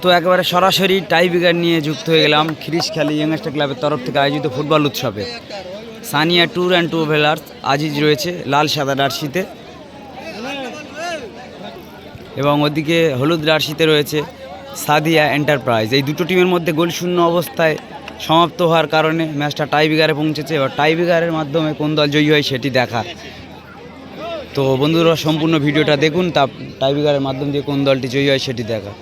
তো একেবারে সরাসরি টাই ব্রেকার নিয়ে যুক্ত হয়ে গেলাম খিরিশখালী ইয়ংস্টার ক্লাবের তরফ থেকে আয়োজিত ফুটবল উৎসবে। Sania tour and travellers Aziz রয়েছে লাল সাদা জার্সিতে, এবং ওদিকে হলুদ জার্সিতে রয়েছে সাদিয়া এন্টারপ্রাইজ। এই দুটো টিমের মধ্যে গোলশূন্য অবস্থায় সমাপ্ত হওয়ার কারণে ম্যাচটা টাই ব্রেকারে পৌঁছেছে। এবার টাই ব্রেকারের মাধ্যমে কোন দল জয়ী হয় সেটি দেখার। তো বন্ধুরা সম্পূর্ণ ভিডিওটা দেখুন, তা টাই ব্রেকারের মাধ্যম দিয়ে কোন দলটি জয়ী হয় সেটি দেখা।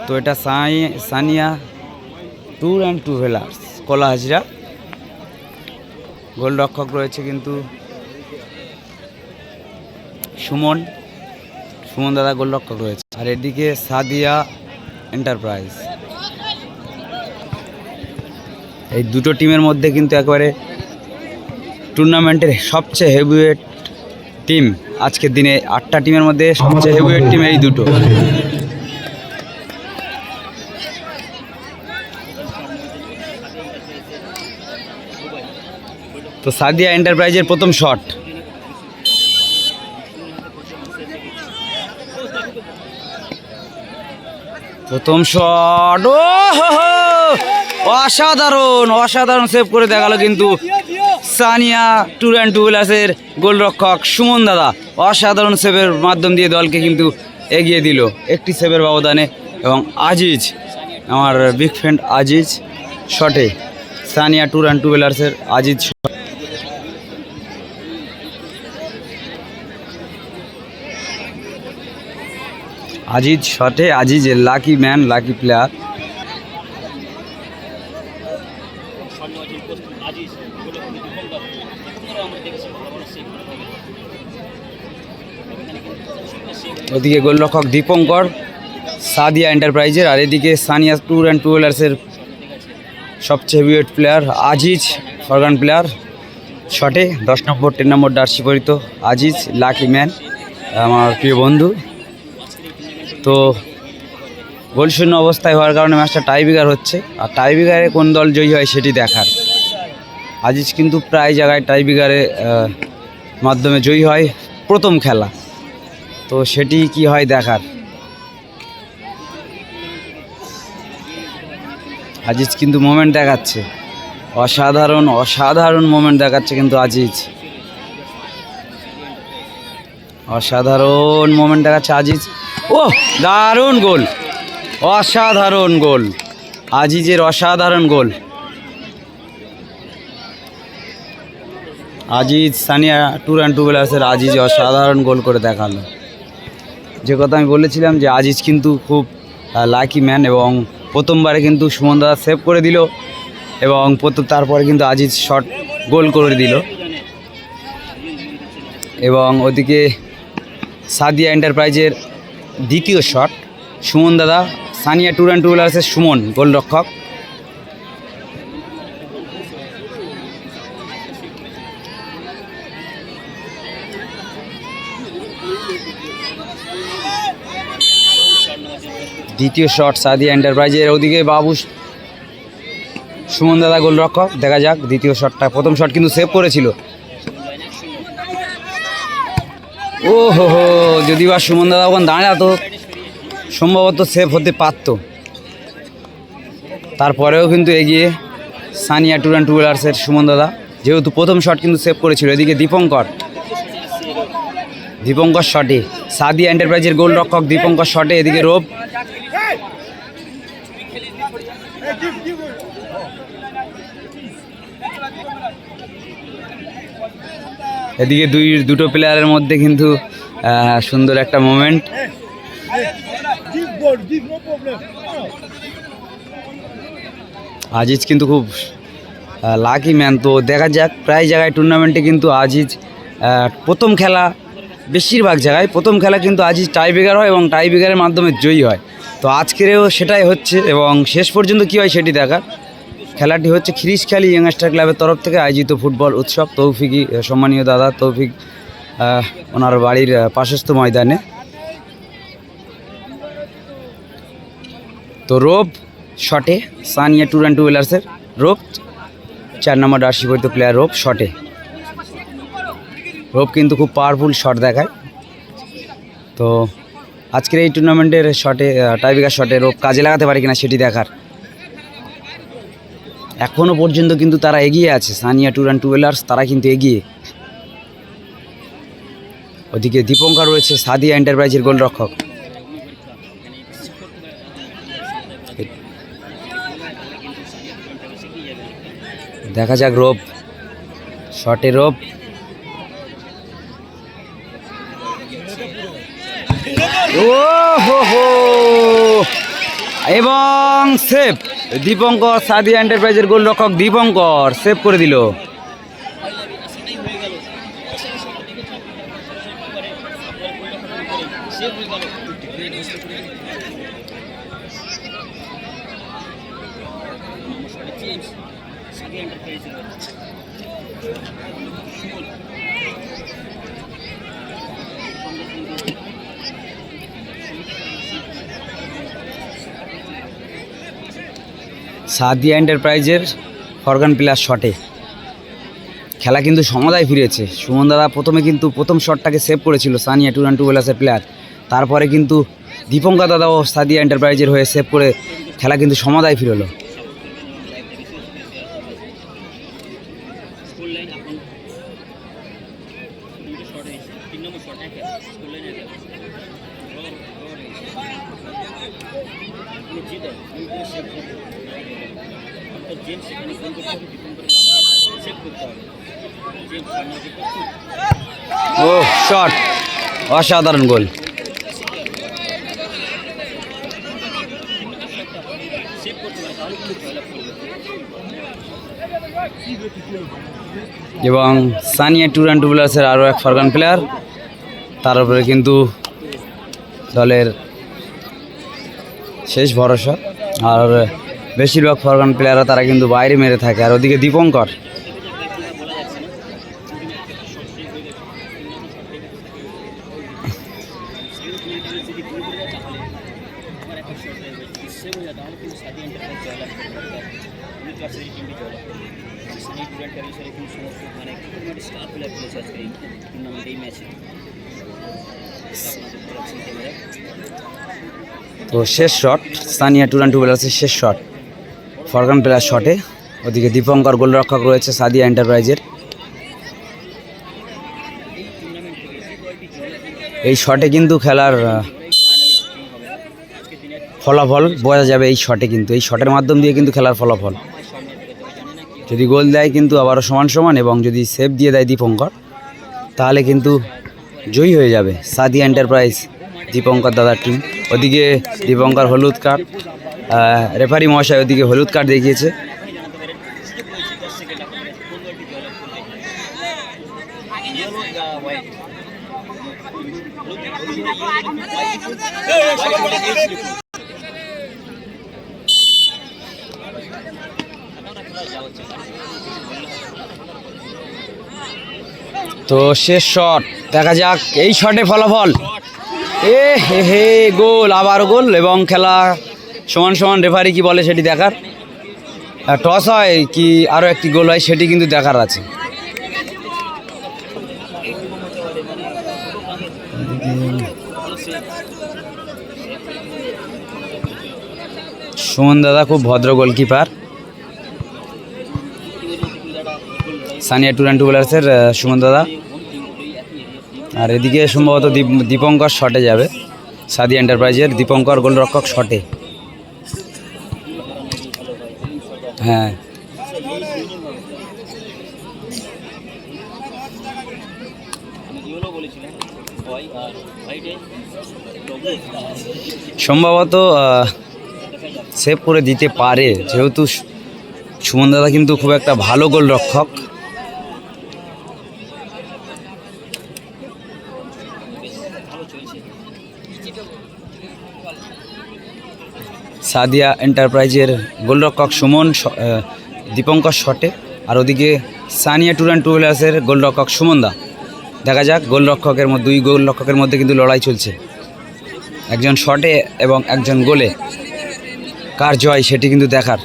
তো এটা সানিয়া ট্যুর অ্যান্ড ট্রাভেলার্স কলা হাজরা। গোলরক্ষক রয়েছে কিন্তু সুমন দাদা গোলরক্ষক রয়েছে, আর এদিকে সাদিয়া এন্টারপ্রাইজ। এই দুটো টিমের মধ্যে কিন্তু একবারে টুর্নামেন্টের সবচেয়ে হেভিওয়েট টিম আজকের দিনে। 8টা টিমের মধ্যে সবচেয়ে হেভিওয়েট টিম এই দুটো। তো সাদিয়া এন্টারপ্রাইজের প্রথম শট, ও অসাধারণ সেভ করে দেখালো কিন্তু সানিয়া ট্যুর অ্যান্ড ট্রাভেলার্সের গোলরক্ষক সুমন দাদা। অসাধারণ সেভের মাধ্যম দিয়ে দলকে কিন্তু এগিয়ে দিল একটি সেভের ব্যবধানে। এবং আজিজ, আমার বিগ ফ্রেন্ড আজিজ শটে, সানিয়া ট্যুর অ্যান্ড ট্রাভেলার্সের আজিজ শটে, আজিজের লাকি ম্যান, লাকি প্লেয়ার। ওদিকে গোলরক্ষক দীপঙ্কর সাদিয়া এন্টারপ্রাইজের, আর এদিকে সানিয়া ট্যুর অ্যান্ড ট্রাভেলার্সের সবচেয়ে হেভিওয়েট প্লেয়ার আজিজ ফরগান প্লেয়ার শটে। 10 নম্বর 10 নম্বর জার্সি পরিত আজিজ লাকি ম্যান, আমার প্রিয় বন্ধু। তো গোলশূন্য অবস্থায় হওয়ার কারণে ম্যাচটা টাই ব্রেকার হচ্ছে, আর টাই ব্রেকারে কোন দল জয়ী হয় সেটি দেখার। আজিজ কিন্তু প্রায় জায়গায় টাই ব্রেকারে মাধ্যমে জয়ী হয় প্রথম খেলা, তো সেটি কি হয় দেখার। আজিজ কিন্তু মোমেন্ট দেখাচ্ছে, অসাধারণ মোমেন্ট দেখাচ্ছে কিন্তু আজিজ, অসাধারণ মোমেন্ট দেখাচ্ছে আজিজ। ও দারুণ গোল, অসাধারণ গোল আজিজের, অসাধারণ গোল। আজিজ সানিয়া ট্যুর অ্যান্ড ট্রাভেলার্সের আজিজ অসাধারণ গোল করে দেখালো। যে কথা আমি বলেছিলাম যে আজিজ কিন্তু খুব লাকি ম্যান, এবং প্রথমবারে কিন্তু সুমন দাদা সেভ করে দিল, এবং তারপরে কিন্তু আজিজ শট গোল করে দিল। এবং ওদিকে সাদিয়া এন্টারপ্রাইজের দ্বিতীয় শট, সুমন দাদা সানিয়া ট্যুর অ্যান্ড ট্রাভেলার্সের সুমন গোলরক্ষক। দ্বিতীয় শট সাদিয়া এন্টারপ্রাইজের, ওদিকে বাবু সুমন দাদা গোলরক্ষক। দেখা যাক দ্বিতীয় শটটা, প্রথম শট কিন্তু সেভ করেছিল। ও হো, যদি বা সুমন দাদা ওখানে দাঁড়াতো সম্ভবত সেভ হতে পারত। তারপরেও কিন্তু এগিয়ে সানিয়া ট্যুর অ্যান্ড ট্রাভেলার্সের সুমন দাদা, যেহেতু প্রথম শট কিন্তু সেভ করেছিল। এদিকে দীপঙ্কর শটে, সাদিয়া এন্টারপ্রাইজের গোলরক্ষক দীপঙ্কর শটে। এদিকে রোব, এদিকে দুটো প্লেয়ারের মধ্যে কিন্তু সুন্দর একটা মোমেন্ট। আজিজ কিন্তু খুব লাকি ম্যান। তো দেখা যাক, প্রায় জায়গায় টুর্নামেন্টে কিন্তু আজিজ প্রথম খেলা, বেশিরভাগ জায়গায় প্রথম খেলা কিন্তু আজিজ টাই ব্রেকার হয় এবং টাই ব্রেকারের মাধ্যমে জয়ী হয়। তো আজকেরও সেটাই হচ্ছে, এবং শেষ পর্যন্ত কী হয় সেটি দেখার। খেলাটি হচ্ছে খিরিশখালী ইয়ংস্টার ক্লাবের তরফ থেকে আয়োজিত ফুটবল উৎসব। তৌফিকি, সম্মানীয় দাদা তৌফিক, ওনার বাড়ির পার্শ্বস্থ ময়দানে। তো রোব শটে, সানিয়া ট্যুর অ্যান্ড ট্রাভেলার্সের রোব, 4 নম্বর জার্সি পরিত প্লেয়ার রোব শটে। রোব কিন্তু খুব পাওয়ারফুল শট দেখায়। তো আজকের এই টুর্নামেন্টের শটে টাইব্রেকার শটে রোপ কাজে লাগাতে পারে কিনা সেটি দেখার। এখনও পর্যন্ত কিন্তু তারা এগিয়ে আছে, সানিয়া ট্যুর অ্যান্ড ট্রাভেলার্স তারা কিন্তু এগিয়ে। ওদিকে দীপঙ্কর রয়েছে সাদিয়া এন্টারপ্রাইজের গোলরক্ষক। দেখা যাক রোপ, শটে রোপ, ও হো হো, এবং সেভ দীপঙ্কর, সাদিয়া এন্টারপ্রাইজের গোলরক্ষক দীপঙ্কর সেভ করে দিল। সাদিয়া এন্টারপ্রাইজের ফরগান প্লেয়ার শটে খেলা কিন্তু সমতায় ফিরেছে। সুমন দাদা প্রথমে কিন্তু প্রথম শটটাকে সেভ করেছিল সানিয়া ট্যুর অ্যান্ড ট্রাভেলার্সের প্লেয়ার, তারপরে কিন্তু দীপঙ্কর দাদাও সাদিয়া এন্টারপ্রাইজের হয়ে সেভ করে খেলা কিন্তু সমতায় ফিরলো। ও শট, অসাধারণ গোল। এবং সানিয়া ট্যুর অ্যান্ড ট্রাভেলার্সের আরও এক ফরগান প্লেয়ার, তার উপরে কিন্তু দলের শেষ ভরসা। আর বেশিরভাগ ফরগান প্লেয়াররা তারা কিন্তু বাইরে মেরে থাকে। আর ওদিকে দীপঙ্কর, তো শেষ শট সানিয়া ট্যুর অ্যান্ড ট্রাভেলার্সের শেষ শট ফরগান প্লেয়ার শটে। ওদিকে দীপঙ্কর গোলরক্ষক রয়েছে সাদিয়া এন্টারপ্রাইজের। এই শটে কিন্তু খেলার ফলাফল বোঝা যাবে। এই শটে কিন্তু এই শটের মাধ্যম দিয়ে কিন্তু খেলার ফলাফল, যদি গোল দেয় কিন্তু আবারও সমান সমান, এবং যদি সেভ দিয়ে দেয় দীপঙ্কর তাহলে কিন্তু জয়ী হয়ে যাবে সাদিয়া এন্টারপ্রাইজ, দীপঙ্কর দাদার টিম। ওদিকে দীপঙ্কর হলুদ কার্ড, রেফারি মহাশয় ওদিকে হলুদ কার্ড দেখিয়েছে। তো শেষ শট, দেখা যাক এই শটে ফলাফল। এ হে হে, গোল, আবার গোল, এবং খেলা সমান সমান। রেফারি কি বলে সেটি দেখার, টস হয় কি আরও একটি গোল হয় সেটি কিন্তু দেখার আছে। সুমন দাদা খুব ভদ্র গোলকিপার, সানিয়া ট্যুর অ্যান্ড ট্রাভেলার্সের সুমন দাদা। আর এদিকে সম্ভবত দীপঙ্কর শটে যাবে, সাদিয়া এন্টারপ্রাইজের দীপঙ্কর গোলরক্ষক শটে। হ্যাঁ, সম্ভবত সেভ করে দিতে পারে, যেহেতু সুমন দাদা কিন্তু খুব একটা ভালো গোলরক্ষক। সাদিয়া এন্টারপ্রাইজের গোলরক্ষক সুমন, দীপঙ্কর শটে। আর ওদিকে সানিয়া ট্যুর অ্যান্ড ট্রাভেলার্সের গোলরক্ষক সুমনদা। দেখা যাক গোলরক্ষকের মধ্যে, দুই গোলরক্ষকের মধ্যে কিন্তু লড়াই চলছে, একজন শটে এবং একজন গোলে। কার জয় সেটি কিন্তু দেখার।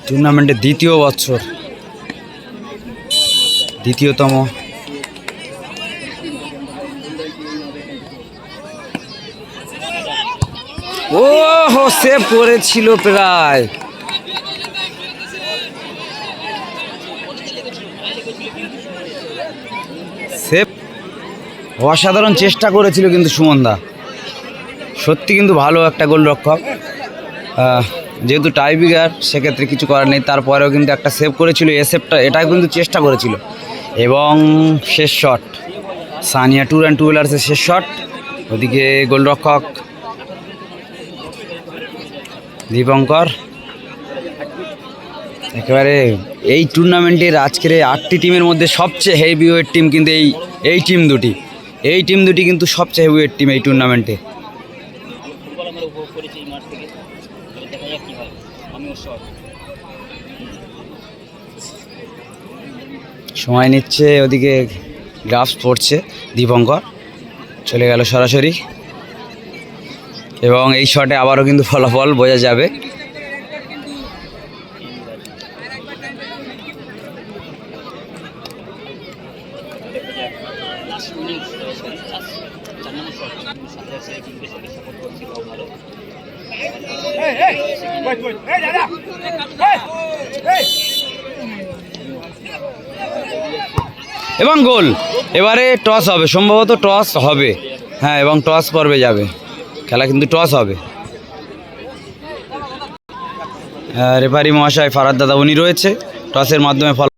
টুর্নামেন্টের দ্বিতীয় বছর, দ্বিতীয়তম। ও হো, সেভ করেছিল প্রায়। সেভ, অসাধারণ চেষ্টা করেছিল কিন্তু সুমন দা, সত্যি কিন্তু ভালো একটা গোলরক্ষক। যেহেতু টাইব্রেকার সেক্ষেত্রে কিছু করার নেই, তারপরেও কিন্তু একটা সেভ করেছিল। এ সেভটা এটাও কিন্তু চেষ্টা করেছিল। এবং শেষ শট, সানিয়া ট্যুর অ্যান্ড ট্রাভেলার্সের শেষ শট। ওদিকে গোলরক্ষক দীপঙ্কর। একেবারে এই টুর্নামেন্টের আজকের 8টি টিমের মধ্যে সবচেয়ে হেভিওয়েট টিম কিন্তু এই টিম দুটি। এই টিম দুটি কিন্তু সবচেয়ে হেভিওয়েট টিম এই টুর্নামেন্টে। সময় নিচ্ছে, ওদিকে গ্রাফস পড়ছে। দীপঙ্কর চলে গেল সরাসরি, এবং এই শটে আবারও কিন্তু ফলাফল বোঝা যাবে। এবং গোল। এবারে টস হবে, সম্ভবত টস হবে। হ্যাঁ, এবং টস পর্বে যাবে খেলা, কিন্তু টস হবে। রেফারি মহাশয় ফারাদ দাদা উনি রয়েছে, টসের মাধ্যমে ফল